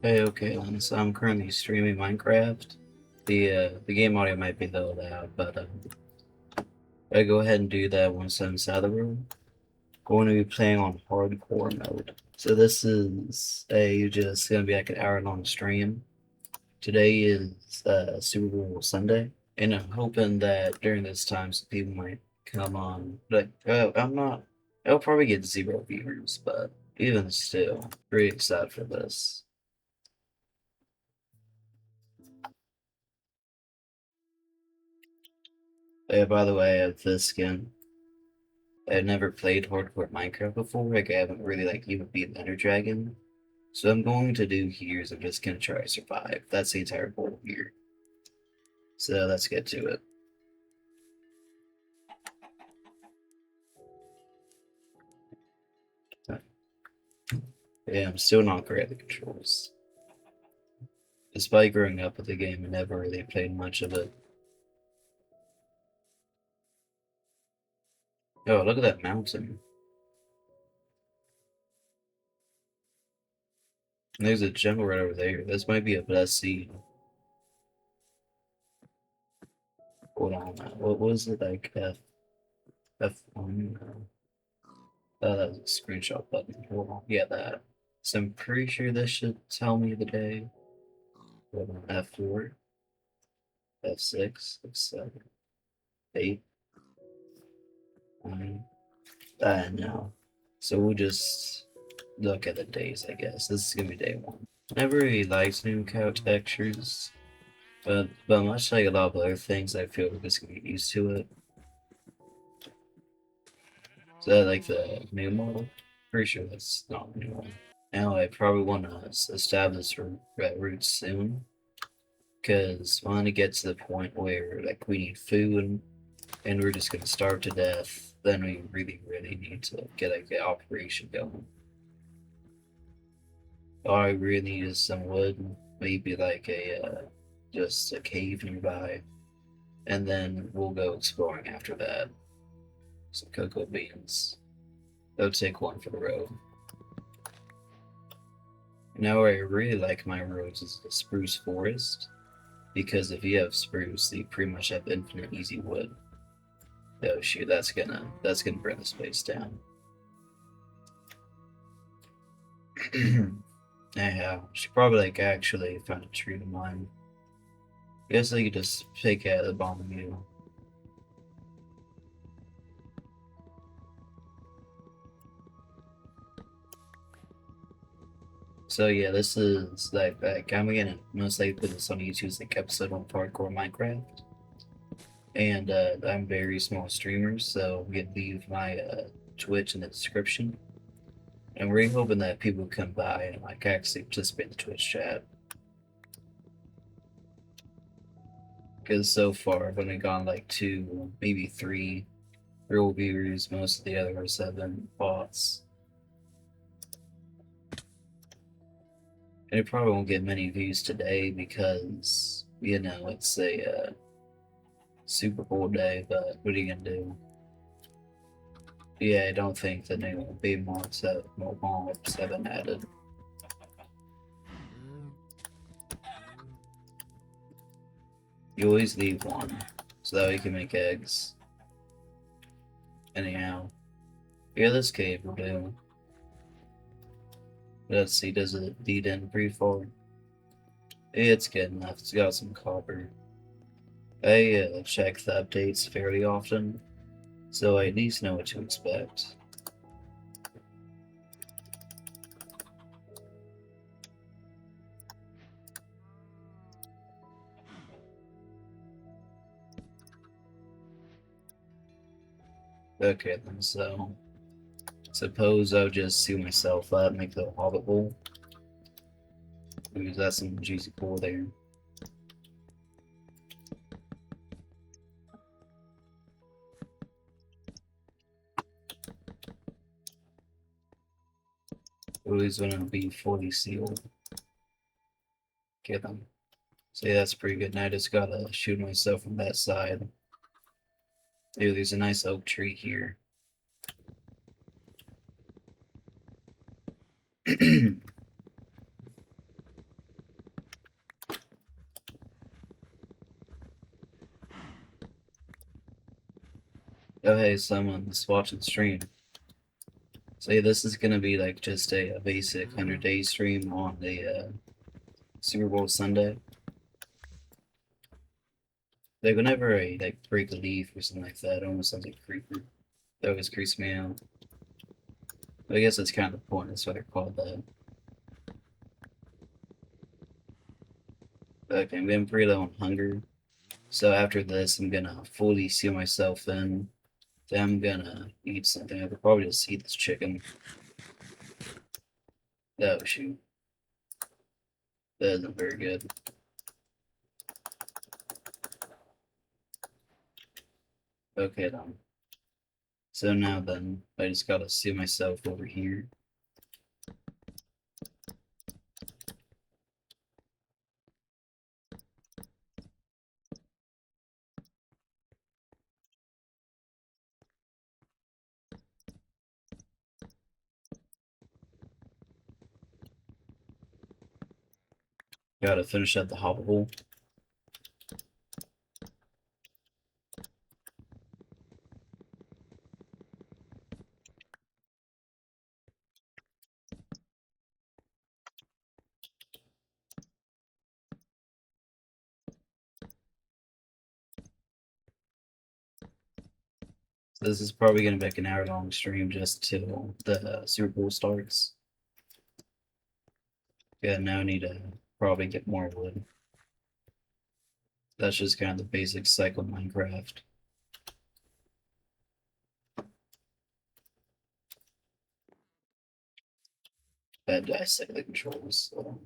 Hey, okay, so I'm currently streaming Minecraft. The game audio might be a little loud, but I go ahead and do that once I'm inside the room. Going to be playing on hardcore mode. So this is just gonna be like an hour long stream. Today is Super Bowl Sunday, and I'm hoping that during this time some people might come on. But I'm not. I'll probably get 0 viewers, but even still, pretty excited for this. By the way, I have this skin. I've never played hardcore Minecraft before. Like I haven't really even beat Ender Dragon. So what I'm going to do here is I'm just gonna try to survive. That's the entire goal here. So let's get to it. Yeah, I'm still not great at the controls. Despite growing up with the game, I never really played much of it. Oh, look at that mountain. And there's a jungle right over there. This might be a blessed seed. Hold on. What was it like? F1? That was a screenshot button. Hold on. Yeah, that. So I'm pretty sure this should tell me the day. Hold on. F4, F6, F7, 8, 9. No. So we'll just look at the days, I guess. This is gonna be day 1. Never really liked new couch textures, but much like a lot of other things, I feel we're just gonna get used to it. So I like the new model. Pretty sure that's not the new one. Now I probably want to establish roots soon, because I want to get to the point where we need food and we're just gonna starve to death. Then we really need to get an operation going. All I really need is some wood, maybe just a cave nearby, and then we'll go exploring after that. Some cocoa beans. I'll take one for the road. Now, where I really like my roads is the spruce forest, because if you have spruce, you pretty much have infinite easy wood. Oh shoot, that's gonna burn the space down. Anyhow, should probably actually find a tree to mine. I guess I could just pick out the bomb you. So yeah, this is I'm gonna most likely put this on YouTube's episode on hardcore Minecraft. And I'm very small streamer, so we can leave my Twitch in the description. And we're hoping that people come by and actually participate in the Twitch chat. Because so far I've only gone 2, maybe 3 real viewers. Most of the others have been bots. And it probably won't get many views today because it's a Super Bowl day. But what are you gonna do? Yeah, I don't think the new B mods have been added. You always leave one, so that way you can make eggs. Anyhow, yeah, this cave will do. Let's see, does it lead in pretty far? It's good enough. It's got some copper. I check the updates fairly often, so I at least know what to expect. Okay then, so suppose I'll just seal myself up, make the hobbit hole. Because that's some juicy coal there. Always gonna be fully sealed. Get them. So yeah, that's pretty good. Now I just gotta shoot myself from that side. Dude, there's a nice oak tree here. Oh hey, someone that's watching stream. So yeah, this is gonna be like just a basic 100-day stream on the Super Bowl Sunday. Like whenever I like break a leaf or something like that, it almost sounds like a creeper. That always creeps me out. But I guess that's kind of the point. That's why they're called that. Okay, I'm getting pretty low on hunger. So after this, I'm gonna fully seal myself in. Then I'm gonna eat something. I could probably just eat this chicken. Oh shoot, that isn't very good. Okay then. So now then, I just gotta seal myself over here. Gotta finish up the hobble hole. So this is probably gonna be like an hour-long stream just till the Super Bowl starts. Yeah, now I need to probably get more wood. That's just kind of the basic cycle of Minecraft. Bad dissect the controls. So.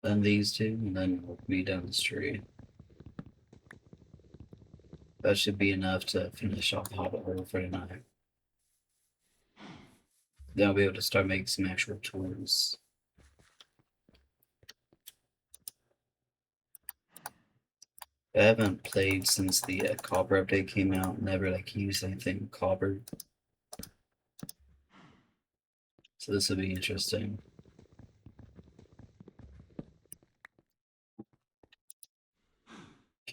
Then these two, and then we'll be down the street. That should be enough to finish off the Hobbit Hole for tonight. Then I'll be able to start making some actual tools. I haven't played since the copper update came out. Never like used anything with copper, so this will be interesting.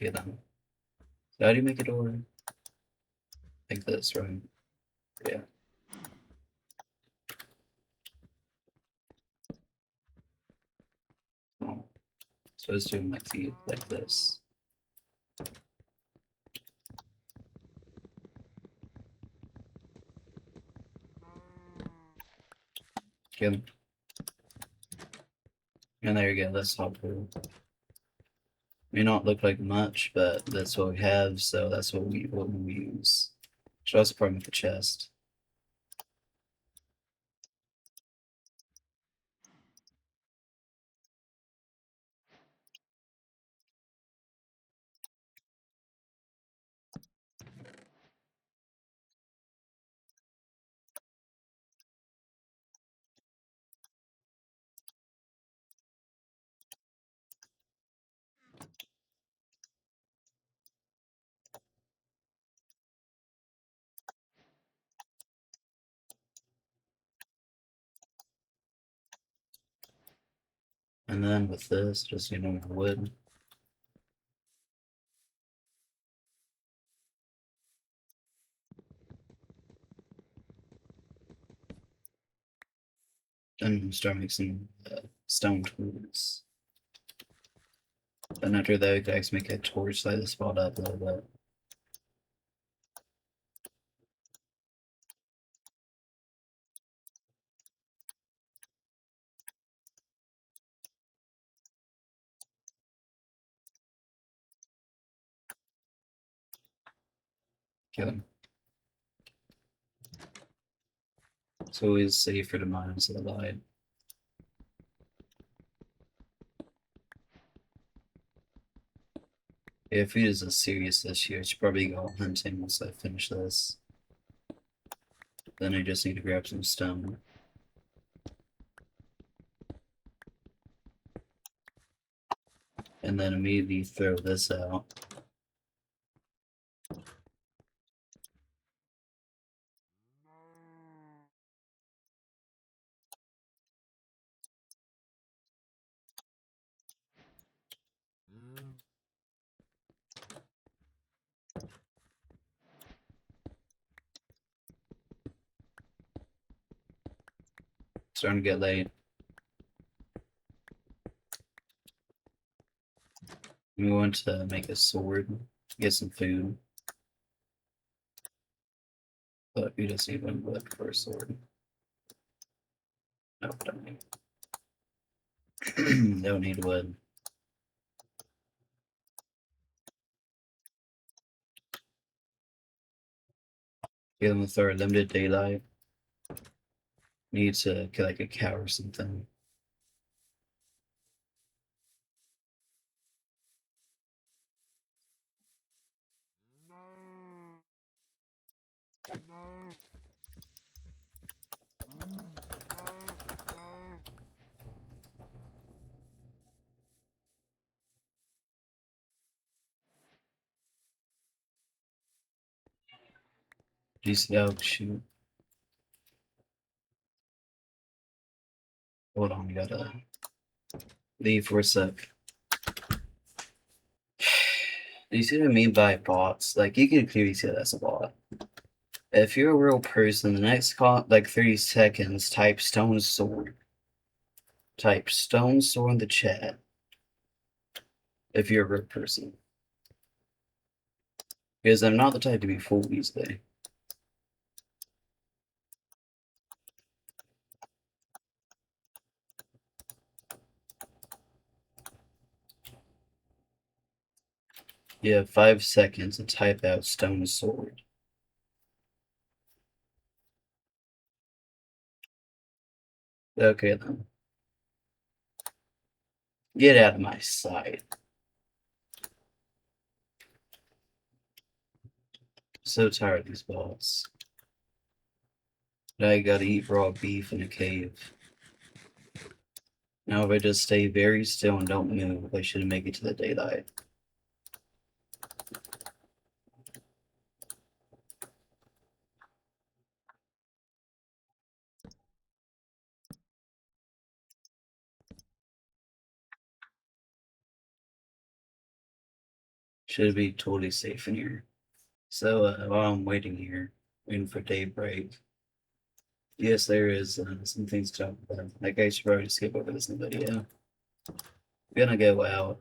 Okay then. So how do you make a door? Like this, right? Yeah. Oh. So it's doing like this. Okay. And there you go. That's how cool. May not look like much, but that's what we have, so that's what we use. Should also probably make a chest. And then with this, just wood. Then start making some stone tools. Then after that, we can actually make a torch, light the spot up a little bit. Okay. It's always safer to mine instead of light. Yeah, food is a serious issue. I should probably go hunting once I finish this. Then I just need to grab some stone. and then immediately throw this out. Starting to get late. We want to make a sword, get some food, but we just need one wood for a sword. No, don't need. Don't need wood. Get them with our limited daylight. Need to get like a cow or something. Oh shoot. Hold on, we gotta leave for a sec. Do you see what I mean by bots? Like you can clearly see that's a bot. If you're a real person, the next like 30 seconds, type stone sword. Type stone sword in the chat. If you're a real person. Because I'm not the type to be fooled easily. You have 5 seconds to type out stone sword. Okay then. Get out of my sight. So tired of these bots. Now I gotta eat raw beef in a cave. Now if I just stay very still and don't move, I should make it to the daylight. Should be totally safe in here. So while I'm waiting here, waiting for daybreak, yes, there is some things to talk about. Like I should probably skip over this in the video. We're gonna go out.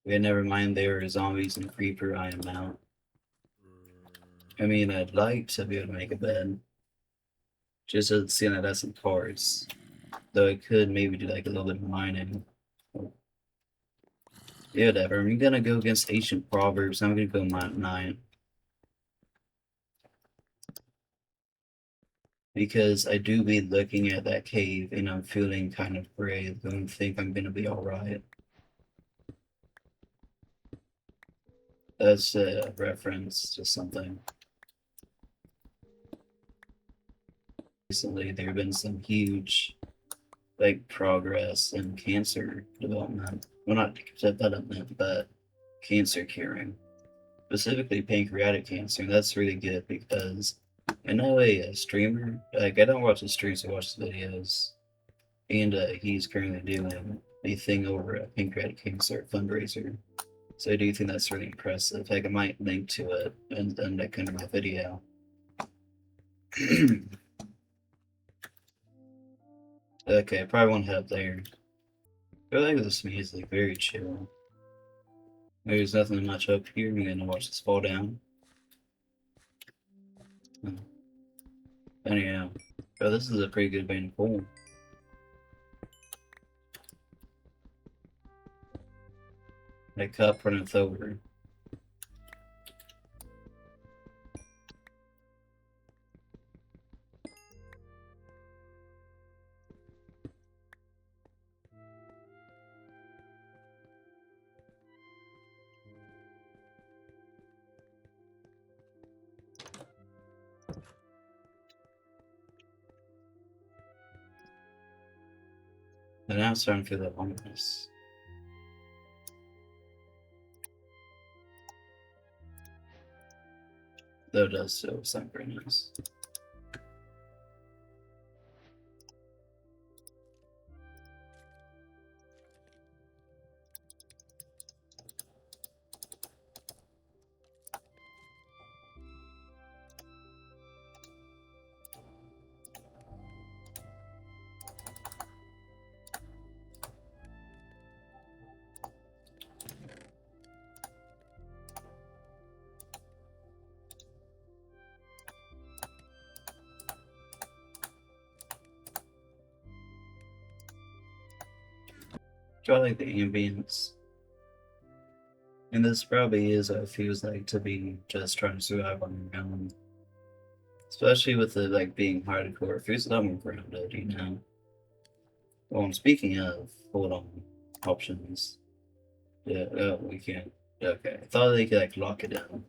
Okay, never mind. There are zombies and creeper. I am out. I mean, I'd like to be able to make a bed, just to see that that's some cards. Though I could maybe do like a little bit of mining. Yeah, whatever. I'm gonna go against ancient proverbs. I'm gonna go mine 9 because I do be looking at that cave and I'm feeling kind of brave and think I'm gonna be all right. That's a reference to something. Recently, there have been some huge, like, progress in cancer development. Well, not development, but cancer curing. Specifically, pancreatic cancer. That's really good because I know a streamer. Like, I don't watch the streams, I watch the videos. And he's currently doing a thing over a pancreatic cancer fundraiser. So I do think that's really impressive. Like, I might link to it and that kind of my video. Okay, I probably won't head up there. I feel like this music very chill. There's nothing much up here. I'm gonna watch this fall down. Oh. Anyhow, oh, this is a pretty good vein of coal. That cup runneth over. And now I'm starting to feel that loneliness. Though it does still sound pretty nice. I like the ambience. And this probably is what it feels like to be just trying to survive on your own. Especially with it like being hardcore. It feels a lot more grounded, you know. Well, speaking of, hold on, options. Yeah, oh, we can't. Okay, I thought they could like lock it down.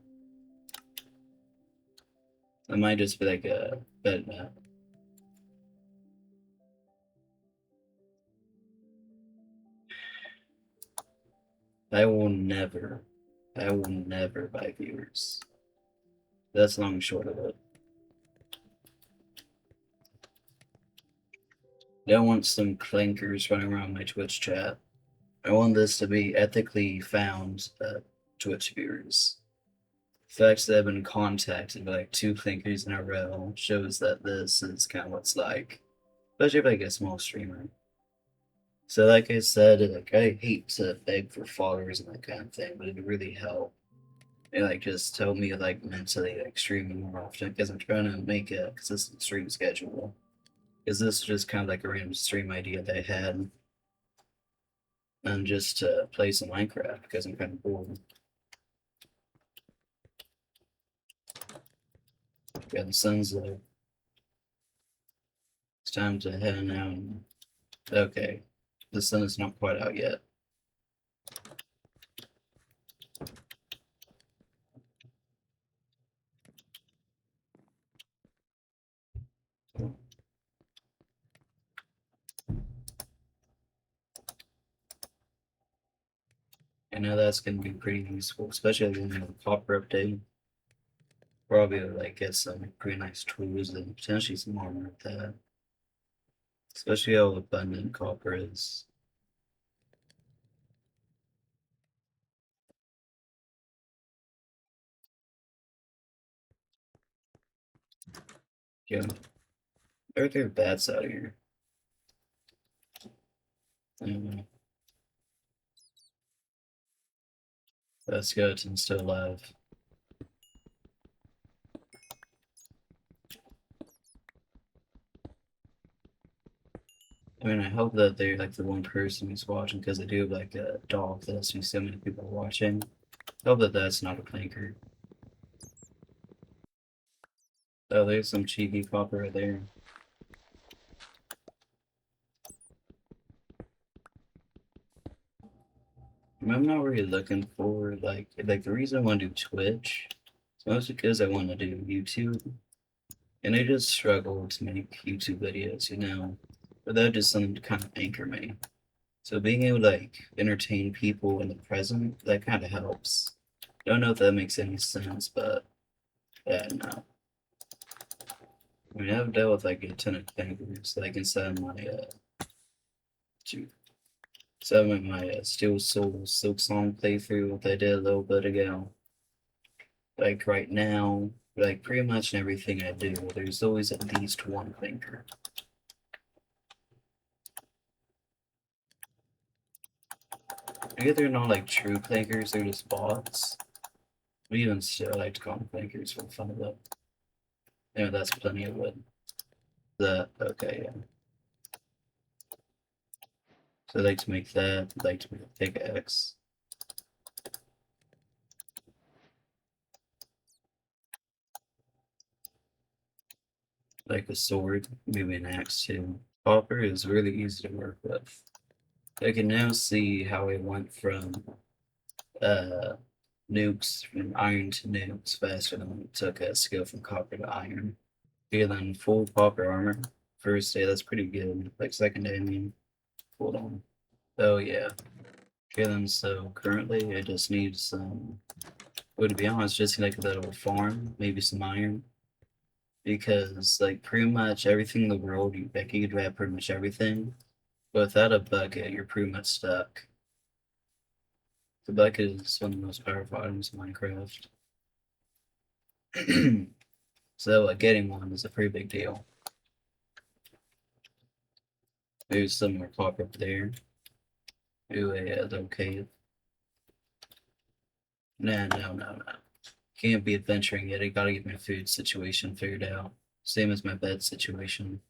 It might just be like a bed map. I will never, I will never buy viewers. That's long and short of it. I don't want some clankers running around my Twitch chat. I want this to be ethically found Twitch viewers. The fact that I've been contacted by like 2 clankers in a row shows that this is kind of what it's like, especially if I get a small streamer. So, like I said, like I hate to beg for followers and that kind of thing, but it really help. It like just help me like mentally like streaming more often because I'm trying to make a consistent stream schedule. Because this is just kind of like a random stream idea that I had, and just to play some Minecraft because I'm kind of bored. Yeah, the sun's low. It's time to head out. Okay, the sun is not quite out yet. I know that's gonna be pretty useful, especially when the copper update. Probably like get some pretty nice tools and potentially some armor with that. Especially how abundant copper is. Yeah, there are bats out here. That skeleton's still alive. I mean, I hope that they're like the one person who's watching because I do have like a dog that I see so many people watching. I hope that that's not a clanker. Oh, there's some cheeky copper right there. I'm not really looking for like the reason I want to do Twitch is mostly because I want to do YouTube, and I just struggle to make YouTube videos, you know, without just something to kind of anchor me. So being able to like entertain people in the present, that kind of helps. Don't know if that makes any sense, but yeah, no. I mean, I've dealt with like a ton of things. Like inside my to some of my Steel Soul Silk Song playthrough that I did a little bit ago. Like right now, like pretty much in everything I do, there's always at least one thinker. I get they're not like true thinkers, they're just bots. But even still, I like to call them thinkers for the fun of it. Yeah, that's plenty of wood. That, okay, yeah. So I like to make that, I like to make a pickaxe. Like a sword, maybe an axe too. Copper is really easy to work with. I can now see how it went from uh, nukes, from iron to nukes, faster than it took a skill from copper to iron. Okay, then full copper armor. First day, that's pretty good. Like second day, I mean, hold on. Oh yeah. Okay then, so currently I just need some Well, to be honest, just like a little farm, maybe some iron. Because like pretty much everything in the world, you could have pretty much everything. But without a bucket, you're pretty much stuck. The bucket is one of the most powerful items in Minecraft. So getting one is a pretty big deal. There's some more pop up there. Ooh, a little cave. Nah, no. Can't be adventuring yet. I gotta get my food situation figured out. Same as my bed situation.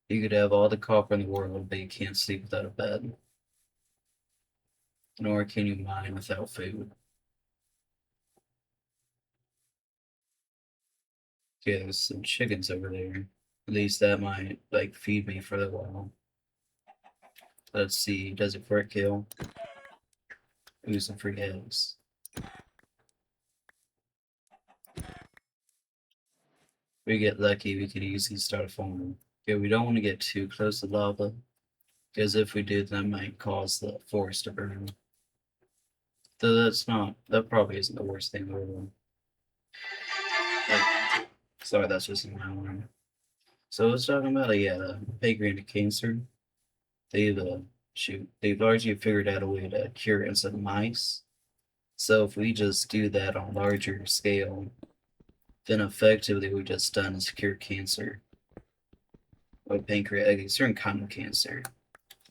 You could have all the copper in the world, but you can't sleep without a bed. Nor can you mine without food. Yeah, there's some chickens over there. At least that might like feed me for a while. Let's see, does it for a kill? Ooh, some free eggs. We get lucky, we could easily start a farm. Yeah, we don't want to get too close to lava, because if we do, that might cause the forest to burn. Though that probably isn't the worst thing in the world. Like, sorry, that's just an alarm. So I was talking about pancreatic cancer. They've they've largely figured out a way to cure it in mice. So if we just do that on a larger scale, then effectively we just done is cure cancer or pancreatic, a certain kind of cancer.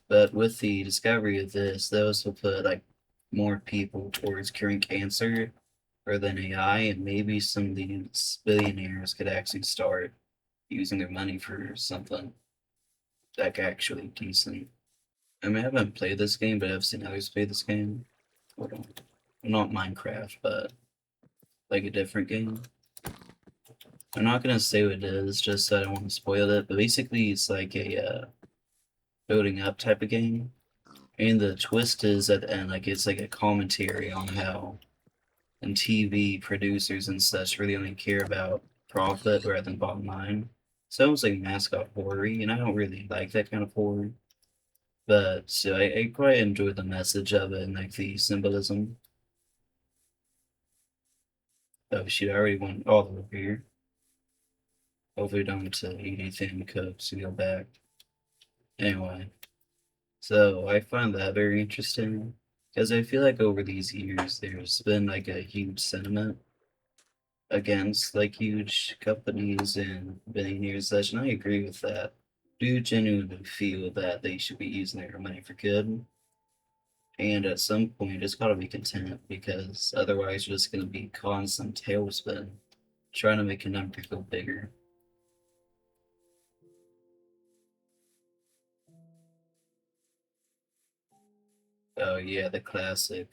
But with the discovery of this, those will put like more people towards curing cancer rather than AI, and maybe some of these billionaires could actually start using their money for something like actually decent. I mean, I haven't played this game, but I've seen others play this game. Hold on. Not Minecraft, but like a different game. I'm not gonna say what it is, just so I don't want to spoil it. But basically, it's like a building up type of game, and the twist is at the end, like it's like a commentary on how and TV producers and such really only care about profit rather than bottom line. So it's like mascot horror, and I don't really like that kind of horror. But so I quite enjoy the message of it and like the symbolism. Oh shoot, I already went all the way over here. Hopefully don't eat anything cooked, so go back. Anyway, so I find that very interesting because I feel like over these years there's been like a huge sentiment against like huge companies and billionaires and such, and I agree with that. Do genuinely feel that they should be using their money for good, and at some point it's got to be content because otherwise you're just going to be constant tailspin trying to make a number go bigger. Oh yeah, the classic.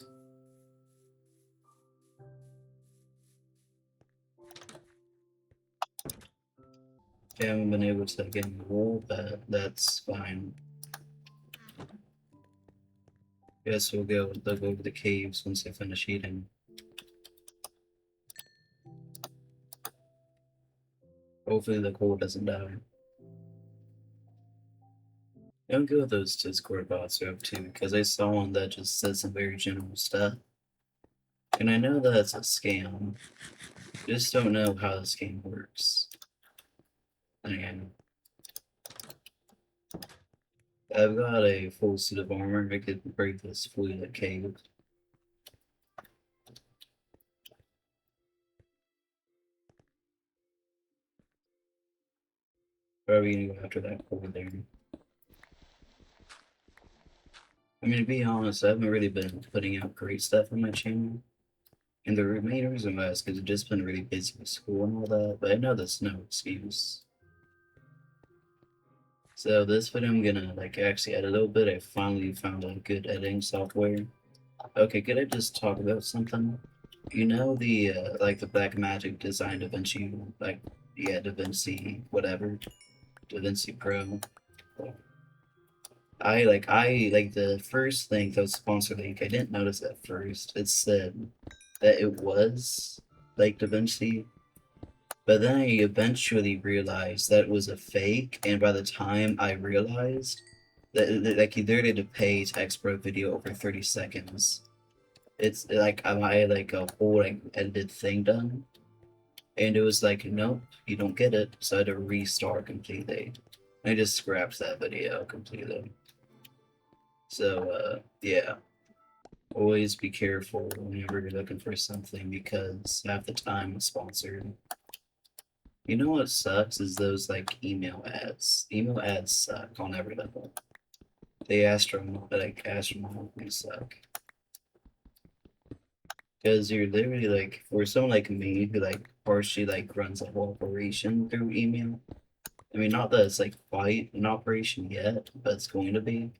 I haven't been able to get in the wool, but that's fine. Guess they'll go to the caves once they finish eating. Hopefully the coal doesn't die. Don't go with those Discord bots are up to, because I saw one that just said some very general stuff. And I know that it's a scam. Just don't know how this game works. And I've got a full suit of armor. I could break this fully cave. Probably gonna go after that coal there. I mean, to be honest, I haven't really been putting out great stuff on my channel. And the main reason why is because I've just been really busy with school and all that, but I know that's no excuse. So this video I'm gonna like actually edit a little bit. I finally found a good editing software. Okay, could I just talk about something? You know the like the Black Magic design DaVinci like yeah DaVinci whatever DaVinci Pro. I like the first thing that was sponsored link. I didn't notice at first. It said that it was like DaVinci, but then I eventually realized that it was a fake. And by the time I realized that like you literally had to pay to export a video over 30 seconds. it's like I had like a whole like edited thing done, and it was like, nope, you don't get it. So I had to restart completely. I just scrapped that video completely. So yeah, always be careful whenever you're looking for something because half the time it's sponsored. You know what sucks is those like email ads. Email ads suck on every level. They astronomically suck. Because you're literally like for someone like me who like partially like runs a whole operation through email. I mean, not that it's like quite an operation yet, but it's going to be.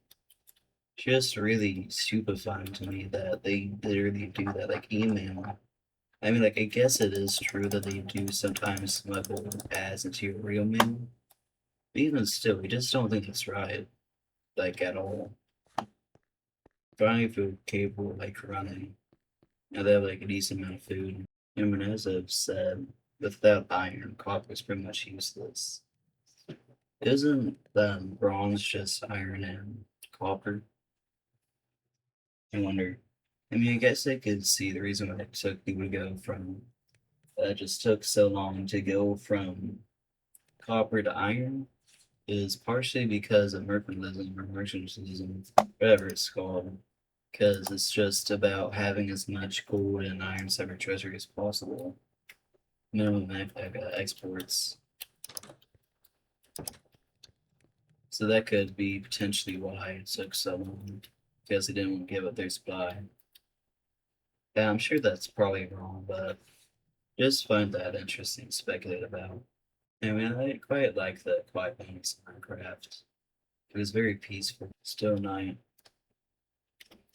Just really stupefying to me that they literally do that like email. I mean, like I guess it is true that they do sometimes smuggle ads into your real mail. But even still, we just don't think it's right, like at all. Finally, feel capable of like running. Now they have like a decent amount of food. I mean, as I've said, without iron, copper is pretty much useless. Isn't bronze just iron and copper? I wonder. I mean, I guess I could see the reason why it took people to go from just took so long to go from copper to iron is partially because of mercantilism or mercantilism, whatever it's called, because it's just about having as much gold and iron separate treasury as possible. Minimum exports. So that could be potentially why it took so long, because they didn't want to give up their supply. Yeah, I'm sure that's probably wrong, but just find that interesting to speculate about. I mean, I quite like the quiet moments in Minecraft. It was very peaceful. Still night.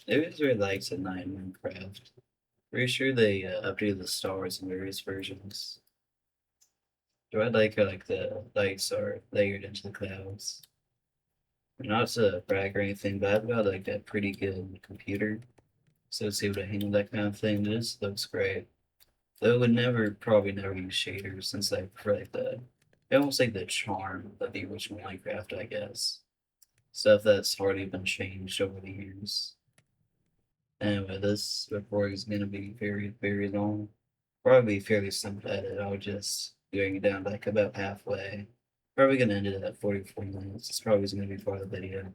It was really liked at night in Minecraft. Pretty sure they updated the stars in various versions. Do I like the lights are layered into the clouds? Not to brag or anything, but I've got like a pretty good computer, so it's able to handle that kind of thing. This looks great. Though I would never, probably never use shaders since I prefer like almost like the charm of the original Minecraft, I guess. Stuff that's hardly been changed over the years. Anyway, this recording is gonna be very, very long. Probably fairly simple to edit. I'll just doing it down like about halfway. Probably gonna end it at 44 minutes. It's probably gonna be part of the video.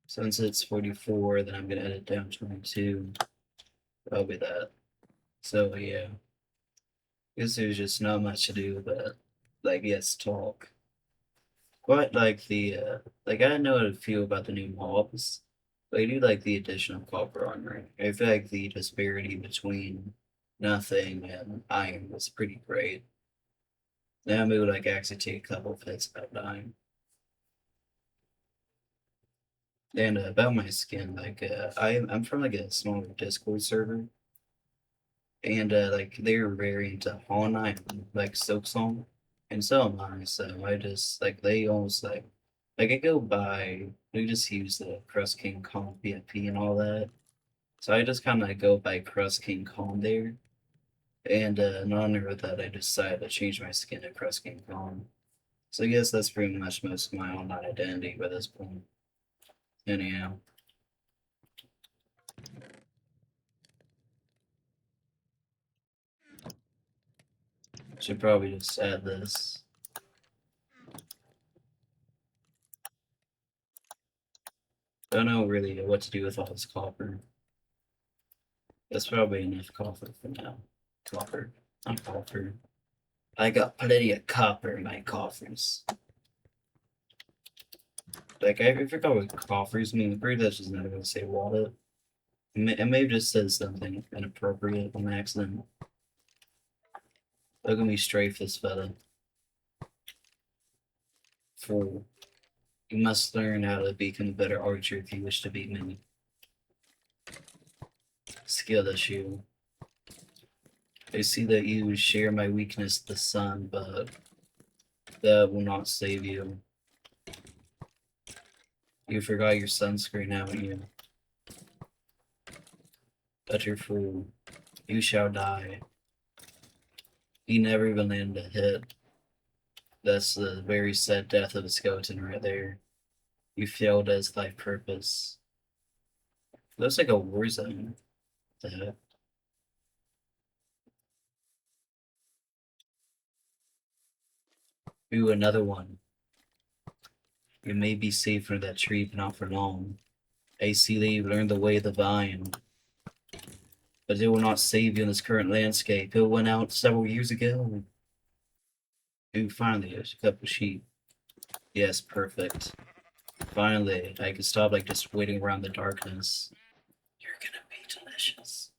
Since it's 44, then I'm gonna edit down 22. Probably that. So yeah, guess there's just not much to do but like yes, talk. Quite like like I know how to feel about the new mobs, but I do like the addition of copper armor. I feel like the disparity between nothing and iron was pretty great. Now I'm able to like actually take a couple of hits without dying. And about my skin, like I'm from like a small Discord server, and like they're very into Hollow Knight, like Silk Song, and so am I. So I just like they almost like I go by. We just use the Crust King Calm PFP and all that. So I just kind of go by Crust King Calm there, and in honor of that, I decided to change my skin to Crust King Calm. So I guess that's pretty much most of my online identity by this point. Anyhow, should probably just add this. Don't know really what to do with all this copper. That's probably enough copper for now. Copper. I'm copper. I got plenty of copper in my coffers. Like I forgot what coffers mean. Pretty much just never gonna say wallet. It may have just said something inappropriate on accident. Look at me strafe this fella. Fool. You must learn how to become a better archer if you wish to beat me. Skill issue. I see that you share my weakness, the sun, but that will not save you. You forgot your sunscreen, haven't you? Utter fool. You shall die. He never even landed a hit. That's the very sad death of a skeleton right there. You failed as thy purpose. Looks like a war zone. What the heck? Ooh, another one. You may be safe from that tree, but not for long. I see that you've learned the way of the vine, but it will not save you in this current landscape. It went out several years ago. Ooh, finally, there's a couple sheep. Yes, perfect. Finally, I can stop like just waiting around the darkness. You're gonna be delicious.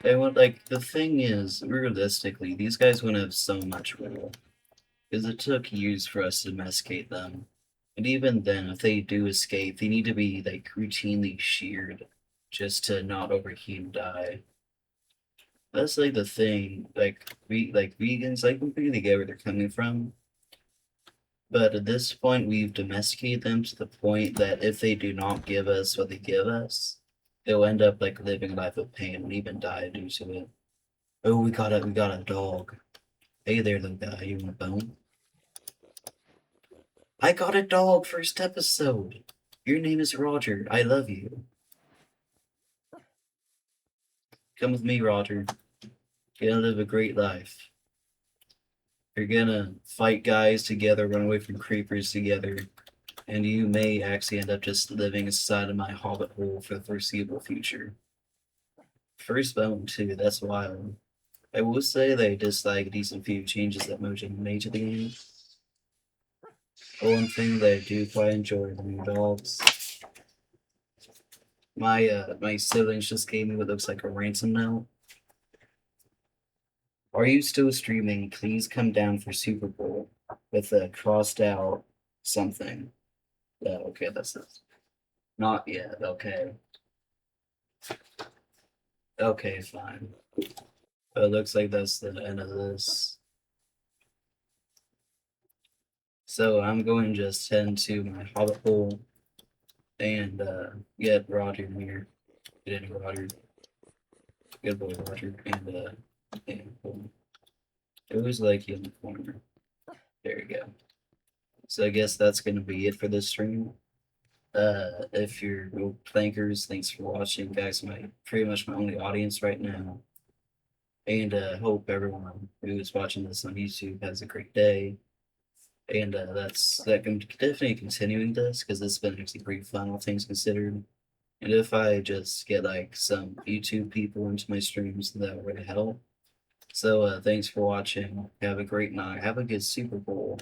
And what, like, the thing is, realistically, these guys wouldn't have so much wool. Because it took years for us to domesticate them. And even then, if they do escape, they need to be, like, routinely sheared just to not overheat and die. That's, like, the thing. Like vegans, I completely get where they're coming from. But at this point, we've domesticated them to the point that if they do not give us what they give us, they'll end up, like, living a life of pain and even die due to it. Oh, we got a dog. Hey there, little guy. You want a bone? I got a dog first episode. Your name is Roger. I love you. Come with me, Roger. You're gonna live a great life. You're gonna fight guys together, run away from creepers together, and you may actually end up just living inside of my hobbit hole for the foreseeable future. First bone too, that's wild. I will say that I dislike a decent few changes that Mojang made to the game. One thing that I do quite enjoy the new dogs. My siblings just gave me what looks like a ransom note. Are you still streaming? Please come down for Super Bowl with a crossed out something. Yeah, okay, that's it. Not yet. Okay. Okay, fine. But it looks like that's the end of this. So I'm going to just head into my hobbit hole and get Roger here. Get in, Roger. Good boy, Roger. And it was like in the corner. There you go. So I guess that's gonna be it for this stream. If you're plankers, thanks for watching, guys. My pretty much my only audience right now. And hope everyone who is watching this on YouTube has a great day. And I'm definitely continuing this because it's been actually pretty fun, all things considered. And if I just get like some YouTube people into my streams, that would help. So thanks for watching. Have a great night. Have a good Super Bowl.